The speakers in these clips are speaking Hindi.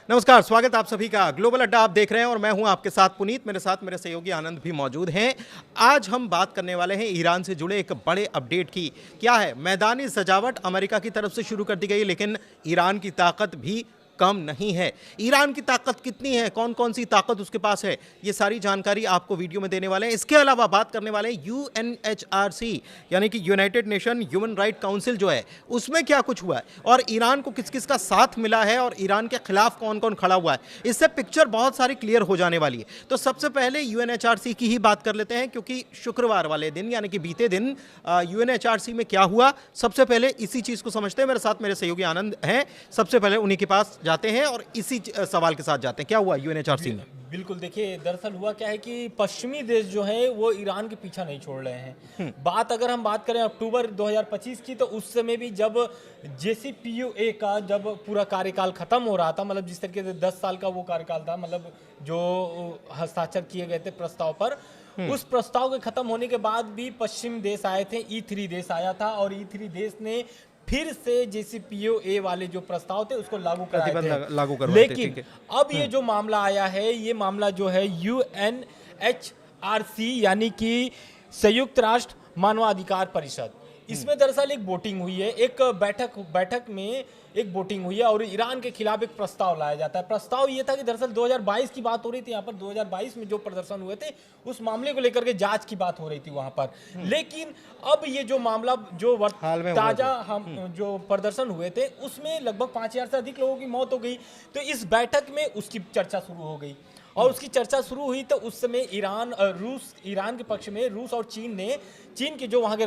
नमस्कार, स्वागत आप सभी का ग्लोबल अड्डा आप देख रहे हैं और मैं हूं आपके साथ पुनीत। मेरे साथ मेरे सहयोगी आनंद भी मौजूद हैं। आज हम बात करने वाले हैं ईरान से जुड़े एक बड़े अपडेट की। क्या है, मैदानी सजावट अमेरिका की तरफ से शुरू कर दी गई, लेकिन ईरान की ताकत भी कम नहीं है। ईरान की ताकत कितनी है, कौन कौन सी ताकत उसके पास है, ये सारी जानकारी आपको वीडियो में देने वाले हैं। इसके अलावा बात करने वाले हैं UNHRC यानी कि United nation human right council जो है, उसमें क्या कुछ हुआ है और ईरान को किस किस का साथ मिला है और ईरान के खिलाफ कौन कौन खड़ा हुआ है। इससे पिक्चर बहुत सारी क्लियर हो जाने वाली है। तो सबसे पहले UNHRC की ही बात कर लेते हैं, क्योंकि शुक्रवार वाले दिन यानी कि बीते दिन UNHRC में क्या हुआ, सबसे पहले इसी चीज को समझते हैं। मेरे साथ मेरे सहयोगी आनंद हैं, सबसे पहले उन्हीं के पास जाते हैं और इसी सवाल के साथ जाते हैं। क्या हुआ UNHRC में? बिल्कुल, देखिए दरअसल हुआ क्या है कि पश्चिमी देश जो है वो ईरान के पीछा नहीं छोड़ रहे हैं। अगर हम बात करें अक्टूबर 2025 की, तो उस समय भी जब JCPOA का जब पूरा कार्यकाल खत्म हो रहा था, मतलब जिस तरीके से 10 साल का वो कार्यकाल था, मतलब जो हस्ताक्षर किए गए थे प्रस्ताव पर, उस प्रस्ताव के खत्म होने के बाद भी पश्चिम देश आए थे। E3 देश आया था और E3 देश ने फिर से JCPOA वाले जो प्रस्ताव थे उसको लागू कराए थे। लेकिन अब ये जो मामला आया है, ये मामला जो है UNHRC यानी कि संयुक्त राष्ट्र मानवाधिकार परिषद, इसमें दरअसल एक वोटिंग हुई है, एक बैठक में एक वोटिंग हुई है और ईरान के खिलाफ एक प्रस्ताव लाया जाता है। प्रस्ताव ये था कि दरअसल 2022 की बात हो रही थी यहाँ पर, 2022 में जो प्रदर्शन हुए थे उस मामले को लेकर के जांच की बात हो रही थी वहां पर। लेकिन अब ये जो मामला जो ताजा जो प्रदर्शन हुए थे उसमें लगभग 5000 से अधिक लोगों की मौत हो गई। तो इस बैठक में उसकी चर्चा शुरू हो गई और उसकी चर्चा शुरू हुई तो उस समय ईरान के पक्ष में रूस और चीन के जो वहाँ के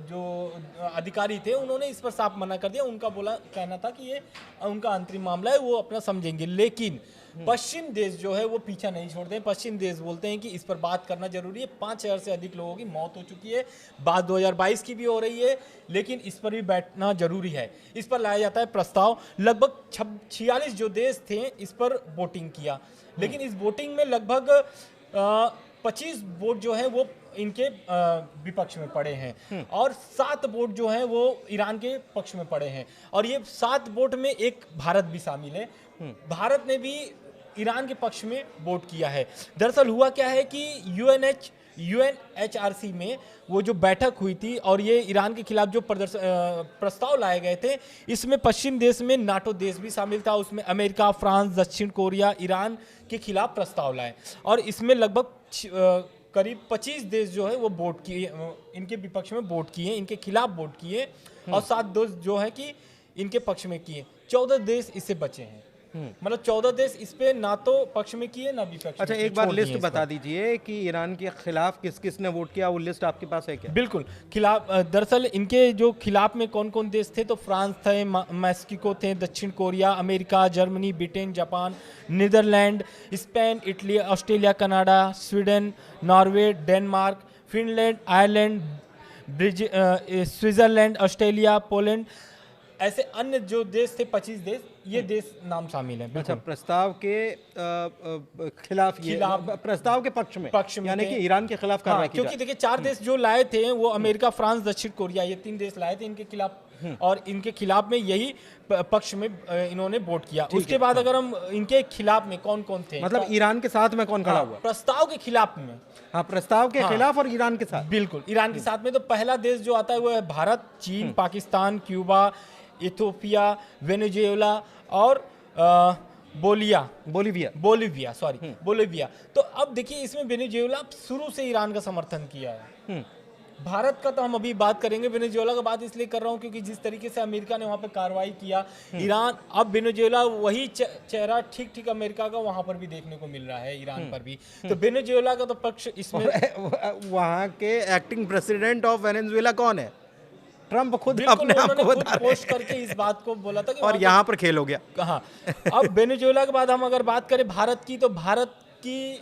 जो अधिकारी थे उन्होंने इस पर साफ मना कर दिया। उनका कहना था कि ये उनका अंतरिम मामला है, वो अपना समझेंगे। लेकिन पश्चिम देश जो है वो पीछा नहीं छोड़ते हैं। पश्चिम देश बोलते हैं कि इस पर बात करना जरूरी है। 5000 से अधिक लोगों की मौत हो चुकी है, बात 2022 की भी हो रही है, लेकिन इस पर भी बैठना जरूरी है। इस पर लाया जाता है प्रस्ताव। लगभग 46 जो देश थे इस पर वोटिंग किया, लेकिन इस वोटिंग में लगभग 25 वोट जो है वो इनके विपक्ष में पड़े हैं और 7 वोट जो हैं वो ईरान के पक्ष में पड़े हैं। और ये 7 वोट में एक भारत भी शामिल है। भारत ने भी ईरान के पक्ष में वोट किया है। दरअसल हुआ क्या है कि UNHRC में वो जो बैठक हुई थी और ये ईरान के खिलाफ जो प्रस्ताव लाए गए थे, इसमें पश्चिम देश में नाटो देश भी शामिल था। उसमें अमेरिका, फ्रांस, दक्षिण कोरिया ईरान के खिलाफ प्रस्ताव लाए और इसमें लगभग करीब 25 देश जो है वो वोट किए, इनके विपक्ष में वोट किए, इनके खिलाफ वोट किए और 7 देश जो है कि इनके पक्ष में किए। 14 देश इससे बचे हैं। मतलब 14 देश इस पे ना तो पक्ष में किए ना विपक्ष। अच्छा, एक बार लिस्ट बता दीजिए कि ईरान के खिलाफ किस किस ने वोट किया, वो लिस्ट आपके पास है क्या? बिल्कुल, खिलाफ दरअसल इनके जो खिलाफ में कौन कौन देश थे, तो फ्रांस थे, मैक्सिको थे, दक्षिण Korea, America, Germany, Britain, Japan, Netherlands, Spain, Italy, Australia, Canada, Sweden, Norway, Denmark, Finland, Ireland, Switzerland, Australia, Poland, ऐसे अन्य जो देश थे 25 देश, ये देश नाम शामिल हैं। अच्छा, प्रस्ताव के खिलाफ प्रस्ताव के पक्ष में यानी कि ईरान के खिलाफ कार्रवाई की। क्योंकि देखिए 4 देश जो लाए थे वो अमेरिका, फ्रांस, दक्षिण कोरिया, ये 3 देश लाए थे इनके खिलाफ और इनके खिलाफ में यही पक्ष में इन्होंने वोट किया। उसके बाद अगर हम इनके खिलाफ में कौन कौन थे, मतलब ईरान के साथ में कौन खड़ा हुआ? प्रस्ताव के खिलाफ में, प्रस्ताव के खिलाफ और ईरान के साथ। बिल्कुल, ईरान के साथ में तो पहला देश जो आता है वो है भारत, चीन, पाकिस्तान, क्यूबा, इथियोपिया, वेनेजुएला और बोलिविया। तो अब देखिए इसमें वेनेजुएला शुरू से ईरान का समर्थन किया है। भारत का तो हम अभी बात करेंगे, वेनेजुएला का बात इसलिए कर रहा हूँ क्योंकि जिस तरीके से अमेरिका ने वहां पे कार्रवाई किया, ईरान, अब वेनेजुएला वही चेहरा ठीक ठीक अमेरिका का वहां पर भी देखने को मिल रहा है, ईरान पर भी। तो वेनेजुएला का तो पक्ष इसमें, वहां के एक्टिंग प्रेसिडेंट ऑफ वेनेजुएला कौन है? ट्रंप खुद अपने आप को पोस्ट करके इस बात को बोला था कि और यहाँ पर खेल हो गया। कहाँ। अब वेनेजुएला के बाद हम अगर बात करें भारत की, तो भारत की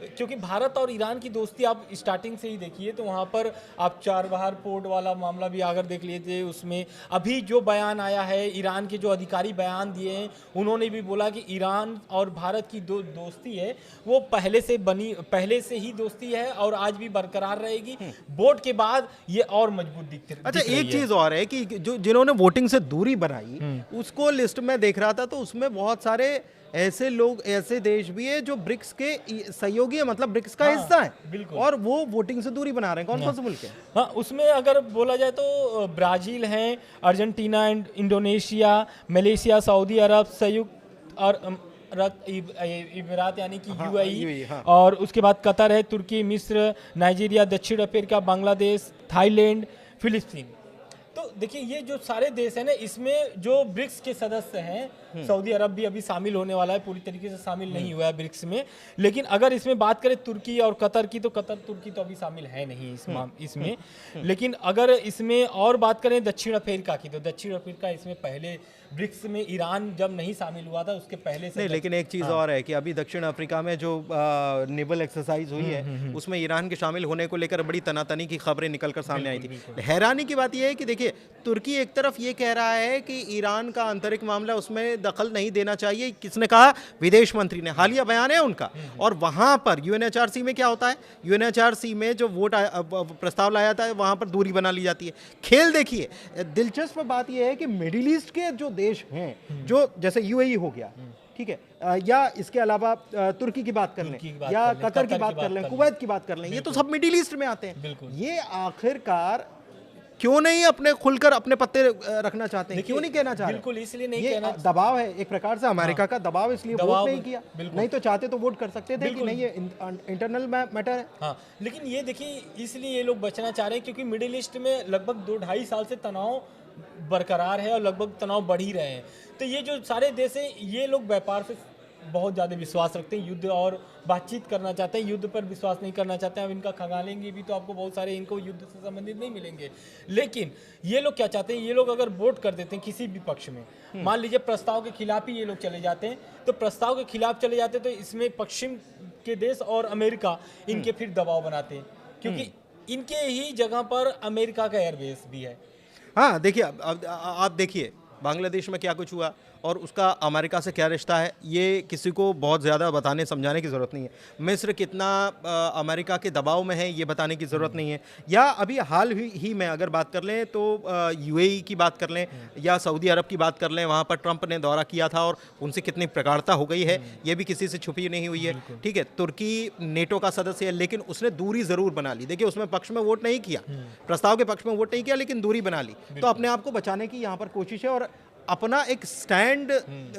क्योंकि भारत और ईरान की दोस्ती आप स्टार्टिंग से ही देखिए तो वहाँ पर आप चाबहार पोर्ट वाला मामला भी अगर देख लीजिए, उसमें अभी जो बयान आया है, ईरान के जो अधिकारी बयान दिए हैं, उन्होंने भी बोला कि ईरान और भारत की दोस्ती है वो पहले से ही दोस्ती है और आज भी बरकरार रहेगी। वोट के बाद ये और मजबूत अच्छा, दिख रही एक है। चीज और है कि जो जिन्होंने वोटिंग से दूरी बनाई उसको लिस्ट में देख रहा था, तो उसमें बहुत सारे ऐसे लोग, ऐसे देश भी है जो ब्रिक्स के सहयोगी है, मतलब ब्रिक्स का हिस्सा है, बिल्कुल। और वो वोटिंग से दूरी बना रहे हैं। कौन कौन से मुल्क है? हाँ, उसमें अगर बोला जाए तो ब्राज़ील है, अर्जेंटीना, इंडोनेशिया, मलेशिया, सऊदी अरब, संयुक्त अरब इमारात यानी कि यूएई, UAE, हाँ। और उसके बाद कतर है, तुर्की, मिस्र, नाइजीरिया, दक्षिण अफ्रीका, बांग्लादेश, थाईलैंड, फिलिस्तीन। तो देखिए ये जो सारे देश हैं ना, इसमें जो ब्रिक्स के सदस्य हैं, सऊदी अरब भी अभी शामिल होने वाला है, पूरी तरीके से शामिल नहीं हुआ है ब्रिक्स में। लेकिन अगर इसमें बात करें तुर्की और कतर की, तो तुर्की तो अभी शामिल है नहीं इसमें। लेकिन अगर इसमें और बात करें दक्षिण अफ्रीका की, तो दक्षिण अफ्रीका इसमें पहले ब्रिक्स में ईरान जब नहीं शामिल हुआ था उसके पहले से नहीं, लेकिन एक चीज़ और है कि अभी दक्षिण अफ्रीका में जो नेवल एक्सरसाइज हुई है उसमें ईरान के शामिल होने को लेकर बड़ी तनातनी की खबरें निकलकर सामने आई थी। हैरानी की बात यह है कि देखिए, तुर्की एक तरफ ये कह रहा है कि ईरान का आंतरिक मामला, उसमें दखल नहीं देना चाहिए। किसने कहा? विदेश मंत्री ने, हालिया बयान है उनका। और वहां पर यूएनएचआरसी में क्या होता है, यूएनएचआरसी में जो प्रस्ताव लाया था वहां पर दूरी बना ली जाती है। खेल देखिए, दिलचस्प बात यह है कि मिडिल ईस्ट के जो देश हैं, जो जैसे यूएई हो गया, ठीक है, या इसके अलावा तुर्की की बात कर लें, या कतर की बात कर लें, कुवैत की बात कर लें, ये तो सब मिडिल ईस्ट में आते हैं। ये आखिरकार क्यों नहीं अपने खुलकर अपने पत्ते रखना चाहते हैं, क्यों नहीं कहना चाह रहे? बिल्कुल इसलिए नहीं ये कहना, दबाव है एक प्रकार से, अमेरिका का दबाव, इसलिए वोट नहीं किया। बिल्कुल। नहीं तो चाहते तो वोट कर सकते थे कि नहीं, ये इंटरनल मैटर है। हाँ, लेकिन ये देखिए इसलिए ये लोग बचना चाह रहे हैं क्योंकि मिडिल ईस्ट में लगभग 2-2.5 साल से तनाव बरकरार है और लगभग तनाव बढ़ ही रहे हैं। तो ये जो सारे देश हैं, ये लोग व्यापार से बहुत ज़्यादा विश्वास रखते हैं, युद्ध और बातचीत करना चाहते हैं, युद्ध पर विश्वास नहीं करना चाहते हैं। अब इनका खंगालेंगे भी तो आपको बहुत सारे इनको युद्ध से संबंधित नहीं मिलेंगे। लेकिन ये लोग क्या चाहते हैं, ये लोग अगर वोट कर देते हैं किसी भी पक्ष में, मान लीजिए प्रस्ताव के खिलाफ ही ये लोग चले जाते हैं, तो प्रस्ताव के खिलाफ चले जाते हैं तो इसमें पश्चिम के देश और अमेरिका इनके फिर दबाव बनाते हैं, क्योंकि इनके ही जगह पर अमेरिका का एयरबेस भी है। हाँ देखिए, आप देखिए बांग्लादेश में क्या कुछ हुआ और उसका अमेरिका से क्या रिश्ता है, ये किसी को बहुत ज़्यादा बताने समझाने की ज़रूरत नहीं है। मिस्र कितना अमेरिका के दबाव में है ये बताने की ज़रूरत नहीं है। या अभी हाल ही में अगर बात कर लें तो यूएई की बात कर लें या सऊदी अरब की बात कर लें, वहाँ पर ट्रंप ने दौरा किया था और उनसे कितनी प्रगाढ़ता हो गई है ये भी किसी से छुपी नहीं हुई है। ठीक है, तुर्की नेटो का सदस्य है लेकिन उसने दूरी ज़रूर बना ली। देखिए, उसमें पक्ष में वोट नहीं किया, प्रस्ताव के पक्ष में वोट नहीं किया, लेकिन दूरी बना ली। तो अपने आप को बचाने की यहाँ पर कोशिश है और अपना एक स्टैंड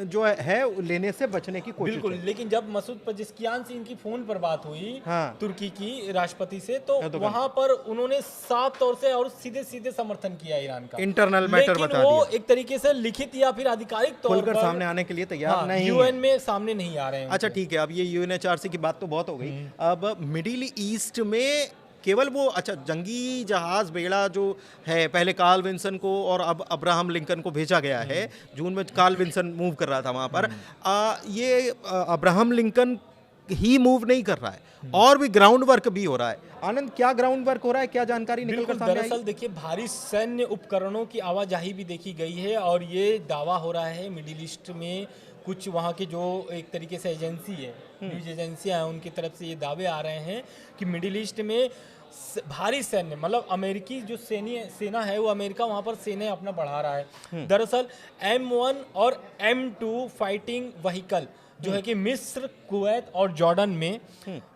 जो है लेने से बचने की कोशिश बिल्कुल है। लेकिन जब मसूद पजेश्कियान से इनकी फोन पर बात हुई, हाँ। तुर्की की राष्ट्रपति से, तो वहां पर उन्होंने साफ तौर से और सीधे सीधे समर्थन किया ईरान का, इंटरनल मैटर बता वो दिया। एक तरीके से लिखित या फिर आधिकारिक तौर खुलकर पर सामने आने के लिए तैयार नहीं है। यूएन में सामने नहीं आ रहे हैं। अच्छा ठीक है, अब ये यूएनएचआरसी की बात तो बहुत हो गई। अब मिडिल ईस्ट में केवल वो, अच्छा, जंगी जहाज बेड़ा जो है, पहले कार्ल विल्सन को और अब अब्राहम लिंकन को भेजा गया है। जून में कार्ल विल्सन मूव कर रहा था वहाँ पर। ये अब्राहम लिंकन ही मूव नहीं कर रहा है, और भी ग्राउंड वर्क भी हो रहा है। आनंद, क्या ग्राउंड वर्क हो रहा है, क्या जानकारी निकल कर सामने आई? दरअसल देखिए, भारी सैन्य उपकरणों की आवाजाही भी देखी गई है और ये दावा हो रहा है मिडिल ईस्ट में कुछ वहाँ के जो एक तरीके से एजेंसी है, न्यूज एजेंसियाँ हैं, उनकी तरफ से ये दावे आ रहे हैं कि मिडिल ईस्ट में भारी सैन्य, मतलब अमेरिकी जो सेना है वो अमेरिका वहाँ पर सेना अपना बढ़ा रहा है। दरअसल M1 और M2 फाइटिंग व्हीकल जो है कि मिस्र, कुवैत और जॉर्डन में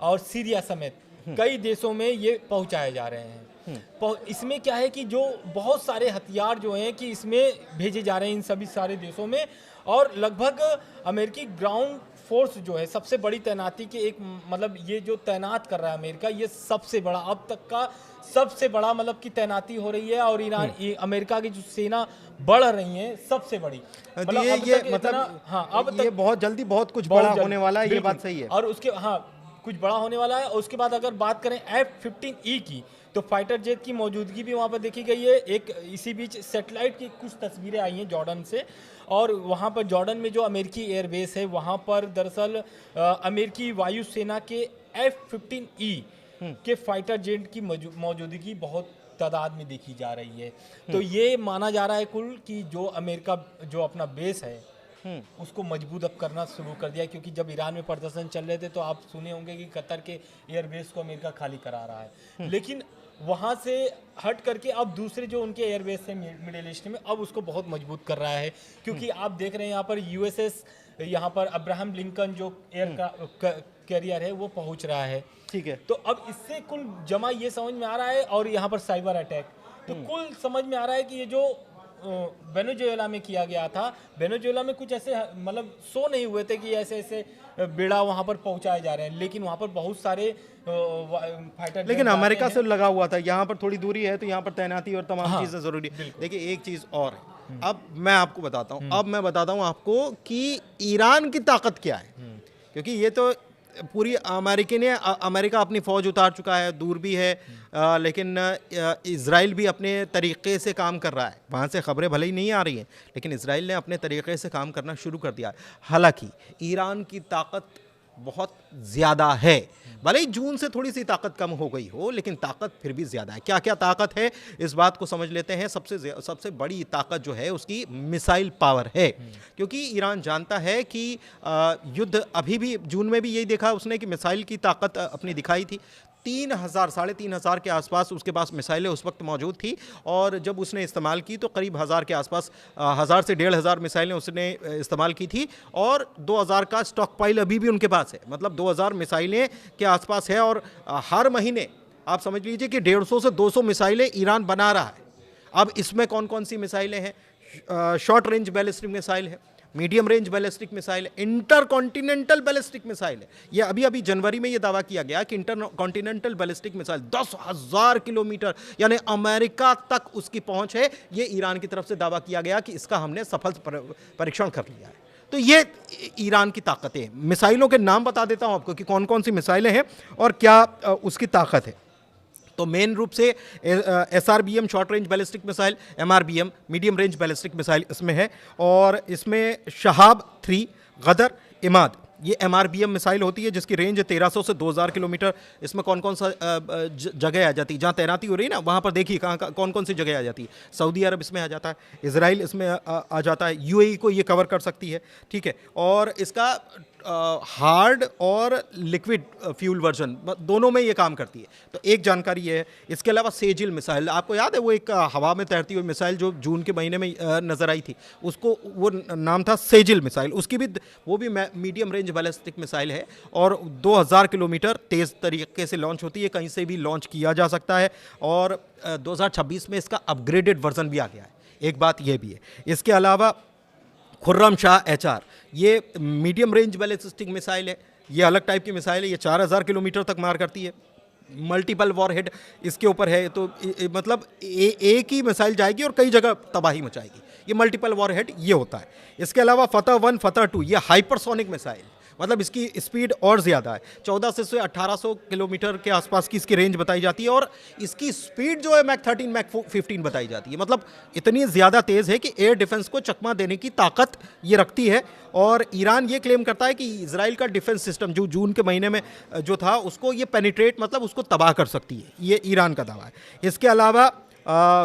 और सीरिया समेत कई देशों में ये पहुंचाए जा रहे हैं। इसमें क्या है कि जो बहुत सारे हथियार जो हैं कि इसमें भेजे जा रहे हैं इन सभी सारे देशों में, और लगभग अमेरिकी ग्राउंड फोर्स जो है सबसे बड़ी तैनाती के एक, मतलब ये जो तैनात कर रहा है अमेरिका, ये सबसे बड़ा, अब तक का सबसे बड़ा मतलब की तैनाती हो रही है। और ईरान, अमेरिका की जो सेना बढ़ रही है सबसे बड़ी, मतलब ये मतलब, हाँ, अब ये बहुत जल्दी बहुत कुछ बड़ा होने वाला है, ये बात सही है। और उसके, हाँ, कुछ बड़ा होने वाला है। और उसके बाद अगर बात करें F-15E की, तो फाइटर जेट की मौजूदगी भी वहाँ पर देखी गई है। एक इसी बीच सैटेलाइट की कुछ तस्वीरें आई हैं जॉर्डन से, और वहाँ पर जॉर्डन में जो अमेरिकी एयरबेस है वहाँ पर दरअसल अमेरिकी वायुसेना के F-15E के फाइटर जेट की मौजूदगी बहुत तादाद में देखी जा रही है। तो ये माना जा रहा है कुल कि जो अमेरिका जो अपना बेस है उसको मजबूत अब करना शुरू कर दिया, क्योंकि जब ईरान में प्रदर्शन चल रहे थे तो आप सुने होंगे कि कतर के एयरबेस को अमेरिका खाली करा रहा है। लेकिन वहाँ से हट करके अब दूसरे जो उनके एयरबेस है मिडिल ईस्ट में, अब उसको बहुत मजबूत कर रहा है, क्योंकि आप देख रहे हैं यहाँ पर यूएसएस, यहाँ पर अब्राहम लिंकन जो एयर कैरियर है वो पहुँच रहा है। ठीक है। तो अब इससे कुल जमा ये समझ में आ रहा है, और यहाँ पर साइबर अटैक, तो कुल समझ में आ रहा है कि ये जो वेनेजुएला में किया गया था, वेनेजुएला में कुछ ऐसे मतलब शो नहीं हुए थे कि ऐसे ऐसे बेड़ा वहां पर पहुंचाए जा रहे हैं, लेकिन वहां पर बहुत सारे फाइटर, लेकिन अमेरिका से लगा हुआ था, यहाँ पर थोड़ी दूरी है तो यहाँ पर तैनाती और तमाम हाँ, चीज़ें ज़रूरी। देखिए एक चीज़ और है, अब मैं आपको बताता हूँ, अब मैं बताता हूँ आपको कि ईरान की ताकत क्या है, क्योंकि ये तो पूरी अमेरिका अपनी फ़ौज उतार चुका है, दूर भी है, लेकिन इज़राइल भी अपने तरीक़े से काम कर रहा है। वहाँ से ख़बरें भले ही नहीं आ रही हैं, लेकिन इज़राइल ने अपने तरीक़े से काम करना शुरू कर दिया है। हालांकि ईरान की ताकत बहुत ज़्यादा है, भले ही जून से थोड़ी सी ताकत कम हो गई हो, लेकिन ताकत फिर भी ज़्यादा है। क्या क्या ताकत है इस बात को समझ लेते हैं। सबसे बड़ी ताकत जो है उसकी मिसाइल पावर है, क्योंकि ईरान जानता है कि युद्ध अभी भी, जून में भी यही देखा उसने कि मिसाइल की ताकत अपनी दिखाई थी। 3,000 के आसपास उसके पास मिसाइलें उस वक्त मौजूद थी, और जब उसने इस्तेमाल की तो करीब 1,000 के आसपास, 1,000 से 1,500 मिसाइलें उसने इस्तेमाल की थी, और 2,000 का स्टॉक पाइल अभी भी उनके पास है। मतलब 2,000 मिसाइलें के आसपास है, और हर महीने आप समझ लीजिए कि 150 से 200 मिसाइलें ईरान बना रहा है। अब इसमें कौन कौन सी मिसाइलें हैं? शॉर्ट रेंज बैलिस्टिक मिसाइल है, मीडियम रेंज बैलिस्टिक मिसाइल है, इंटर कॉन्टिनेंटल बैलिस्टिक मिसाइल है। ये अभी जनवरी में ये दावा किया गया कि inter continental ballistic missile 10,000 kilometre, यानी अमेरिका तक उसकी पहुंच है। ये ईरान की तरफ से दावा किया गया कि इसका हमने सफल परीक्षण कर लिया है। तो ये ईरान की ताकतें। मिसाइलों के नाम बता देता हूं आपको कि कौन कौन सी मिसाइलें हैं और क्या उसकी ताकत है। तो मेन रूप से SRBM short range ballistic missile, MRBM medium range ballistic missile इसमें है, और इसमें शहाब 3, गदर, इमाद, ये MRBM मिसाइल होती है जिसकी रेंज 1,300 से 2,000 किलोमीटर। इसमें कौन कौन सा जगह आ जाती है, जहाँ तैनाती हो रही है ना वहाँ पर देखिए कौन कौन सी जगह आ जाती है। सऊदी अरब इसमें आ जाता है, इजराइल इसमें आ जाता है, UAE को ये कवर कर सकती है, ठीक है। और इसका हार्ड और लिक्विड फ्यूल वर्जन दोनों में ये काम करती है। तो एक जानकारी ये है। इसके अलावा सेजिल मिसाइल, आपको याद है वो एक हवा में तैरती हुई मिसाइल जो जून के महीने में नज़र आई थी, उसको वो नाम था सेजिल मिसाइल। उसकी भी वो भी मीडियम रेंज बैलिस्टिक मिसाइल है, और 2,000 किलोमीटर तेज़ तरीके से लॉन्च होती है, कहीं से भी लॉन्च किया जा सकता है। और 2026 में इसका अपग्रेडेड वर्जन भी आ गया है, एक बात ये भी है। इसके अलावा खुर्रम शाह HR, ये मीडियम रेंज बैलिस्टिक मिसाइल है, ये अलग टाइप की मिसाइल है, ये 4,000 किलोमीटर तक मार करती है, मल्टीपल वॉरहेड इसके ऊपर है। तो मतलब एक ही मिसाइल जाएगी और कई जगह तबाही मचाएगी। ये मल्टीपल वॉरहेड ये होता है। इसके अलावा फतह 1, फतह 2, ये हाइपरसोनिक मिसाइल, मतलब इसकी स्पीड और ज़्यादा है, 1400 से 1,800 किलोमीटर के आसपास की इसकी रेंज बताई जाती है, और इसकी स्पीड जो है मैक 13, मैक 15 बताई जाती है। मतलब इतनी ज़्यादा तेज़ है कि एयर डिफेंस को चकमा देने की ताकत ये रखती है। और ईरान ये क्लेम करता है कि इजराइल का डिफेंस सिस्टम जो जून के महीने में जो था उसको ये पेनिट्रेट, मतलब उसको तबाह कर सकती है, ये ईरान का दावा है। इसके अलावा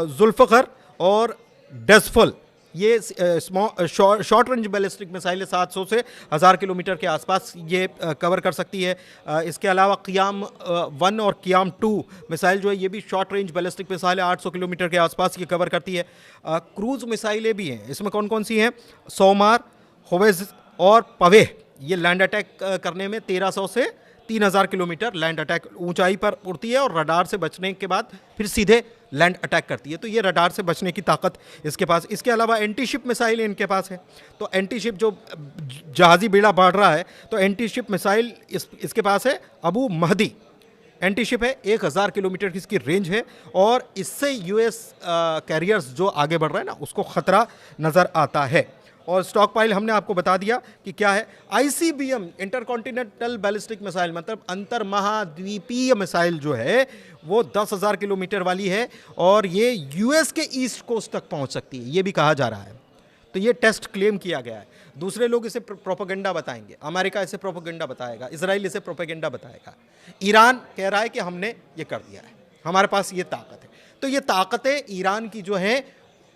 जुल्फ़कर और डेस्फल, ये शॉर्ट रेंज बैलिस्टिक मिसाइल 700 से 1,000 किलोमीटर के आसपास ये कवर कर सकती है। इसके अलावा क़ियाम 1 और क़ियाम 2 मिसाइल जो है ये भी शॉर्ट रेंज बैलिस्टिक मिसाइल है, 800 किलोमीटर के आसपास ये कवर करती है। क्रूज़ मिसाइलें भी हैं, इसमें कौन कौन सी हैं? सोमार, होवेज और पवेह, ये लैंड अटैक करने में 1,300 से 3,000 किलोमीटर लैंड अटैक ऊंचाई पर उड़ती है, और रडार से बचने के बाद फिर सीधे लैंड अटैक करती है। तो ये रडार से बचने की ताकत इसके पास। इसके अलावा एंटी शिप मिसाइल इनके पास है। तो एंटी शिप जो जहाज़ी बेड़ा बढ़ रहा है, तो एंटी शिप मिसाइल इसके पास है। अबू महदी एंटी शिप है, 1,000 किलोमीटर की इसकी रेंज है, और इससे US कैरियर्स जो आगे बढ़ रहे हैं ना उसको ख़तरा नज़र आता है। और स्टॉक पाइल हमने आपको बता दिया कि क्या है। ICBM इंटरकॉन्टिनेंटल बैलिस्टिक मिसाइल, मतलब अंतर महाद्वीपीय मिसाइल जो है वो 10,000 किलोमीटर वाली है, और ये US के ईस्ट कोस्ट तक पहुंच सकती है, ये भी कहा जा रहा है। तो तो ये टेस्ट क्लेम किया गया है। दूसरे लोग इसे प्रोपेगेंडा बताएंगे, अमेरिका इसे प्रोपेगेंडा बताएगा, इजराइल इसे प्रोपेगेंडा बताएगा, ईरान कह रहा है कि हमने ये कर दिया है, हमारे पास ये ताकत है। तो ये ताकतें ईरान की जो हैं,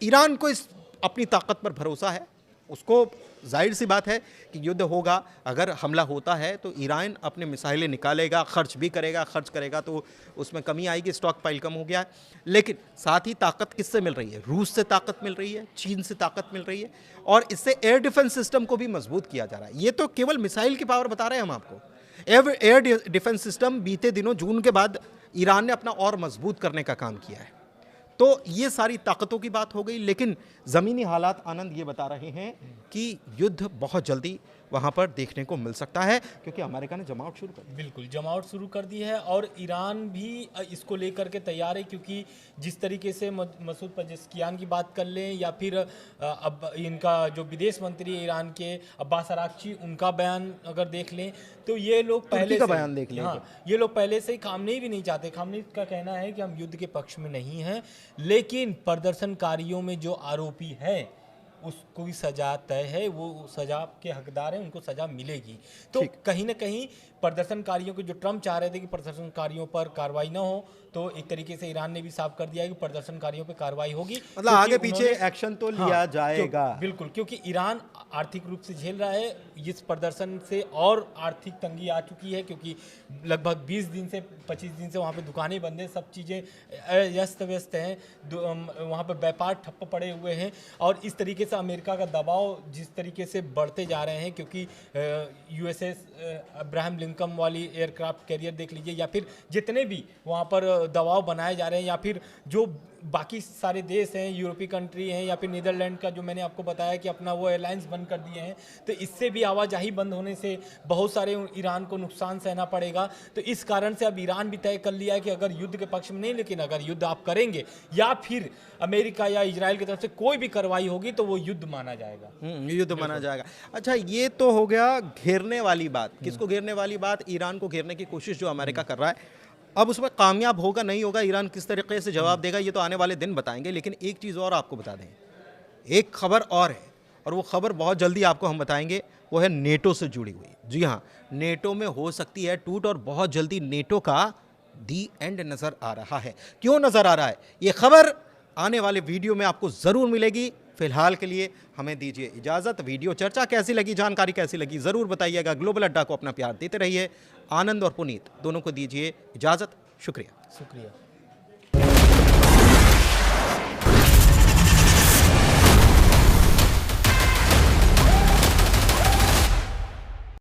ईरान को इस अपनी ताकत पर भरोसा है, उसको जाहिर सी बात है कि युद्ध होगा, अगर हमला होता है तो ईरान अपने मिसाइलें निकालेगा, खर्च भी करेगा, खर्च करेगा तो उसमें कमी आएगी, स्टॉक पाइल कम हो गया है। लेकिन साथ ही ताकत किससे मिल रही है? रूस से ताकत मिल रही है, चीन से ताकत मिल रही है, और इससे एयर डिफेंस सिस्टम को भी मजबूत किया जा रहा है। ये तो केवल मिसाइल की पावर बता रहे हैं हम आपको। एयर डिफेंस सिस्टम बीते दिनों जून के बाद ईरान ने अपना और मजबूत करने का काम किया है। तो ये सारी ताकतों की बात हो गई, लेकिन ज़मीनी हालात आनंद ये बता रहे हैं कि युद्ध बहुत जल्दी वहाँ पर देखने को मिल सकता है, क्योंकि अमेरिका ने जमावट शुरू कर दी। बिल्कुल जमावट शुरू कर दी है और ईरान भी इसको लेकर के तैयार है, क्योंकि जिस तरीके से मसूद पजेश्कियान की बात कर लें या फिर अब इनका जो विदेश मंत्री है ईरान के अब्बास अराक्ची, उनका बयान अगर देख लें तो ये लोग पहले का से बयान देख लें, हाँ, ये लोग पहले से ही खामनेई भी नहीं चाहते। खामनेई का कहना है कि हम युद्ध के पक्ष में नहीं हैं, लेकिन प्रदर्शनकारियों में जो आरोपी हैं उसको भी सजा तय है, वो सजा के हकदार हैं, उनको सजा मिलेगी। तो कहीं ना कहीं प्रदर्शनकारियों को, जो ट्रम्प चाह रहे थे कि प्रदर्शनकारियों पर कार्रवाई ना हो, तो एक तरीके से ईरान ने भी साफ कर दिया है कि प्रदर्शनकारियों पर कार्रवाई होगी, मतलब आगे पीछे एक्शन तो लिया जाएगा। बिल्कुल, क्योंकि ईरान आर्थिक रूप से झेल रहा है, इस प्रदर्शन से और आर्थिक तंगी आ चुकी है, क्योंकि लगभग 20 दिन से 25 दिन से वहाँ पे दुकानें बंद हैं, सब चीज़ें अस्त व्यस्त हैं, वहाँ पे व्यापार ठप्प पड़े हुए हैं, और इस तरीके से अमेरिका का दबाव जिस तरीके से बढ़ते जा रहे हैं, क्योंकि यूएसएस अब्राहम लिंकन वाली एयरक्राफ्ट कैरियर देख लीजिए, या फिर जितने भी वहाँ पर दबाव बनाए जा रहे हैं, या फिर जो बाकी सारे देश हैं, यूरोपीय कंट्री हैं, या फिर नीदरलैंड का जो मैंने आपको बताया कि अपना वो एयरलाइंस बंद कर दिए हैं, तो इससे भी आवाजाही बंद होने से बहुत सारे ईरान को नुकसान सहना पड़ेगा। तो इस कारण से अब ईरान भी तय कर लिया है कि अगर युद्ध के पक्ष में नहीं, लेकिन अगर युद्ध आप करेंगे या फिर अमेरिका या इजराइल की तरफ से कोई भी कार्रवाई होगी तो वो युद्ध माना जाएगा। युद्ध माना जाएगा। अच्छा, ये तो हो गया घेरने वाली बात। किसको घेरने वाली बात? ईरान को घेरने की कोशिश जो अमेरिका कर रहा है। अब उसमें कामयाब होगा नहीं होगा, ईरान किस तरीके से जवाब देगा, ये तो आने वाले दिन बताएंगे। लेकिन एक चीज़ और आपको बता दें, एक खबर और है, और वो खबर बहुत जल्दी आपको हम बताएंगे, वो है नेटो से जुड़ी हुई। जी हाँ, नेटो में हो सकती है टूट, और बहुत जल्दी नेटो का दी एंड नज़र आ रहा है। क्यों नज़र आ रहा है? ये खबर आने वाले वीडियो में आपको ज़रूर मिलेगी। फिलहाल के लिए हमें दीजिए इजाज़त। वीडियो चर्चा कैसी लगी, जानकारी कैसी लगी, ज़रूर बताइएगा। ग्लोबल अड्डा को अपना प्यार देते रहिए। आनंद और पुनीत दोनों को दीजिए इजाज़त। शुक्रिया।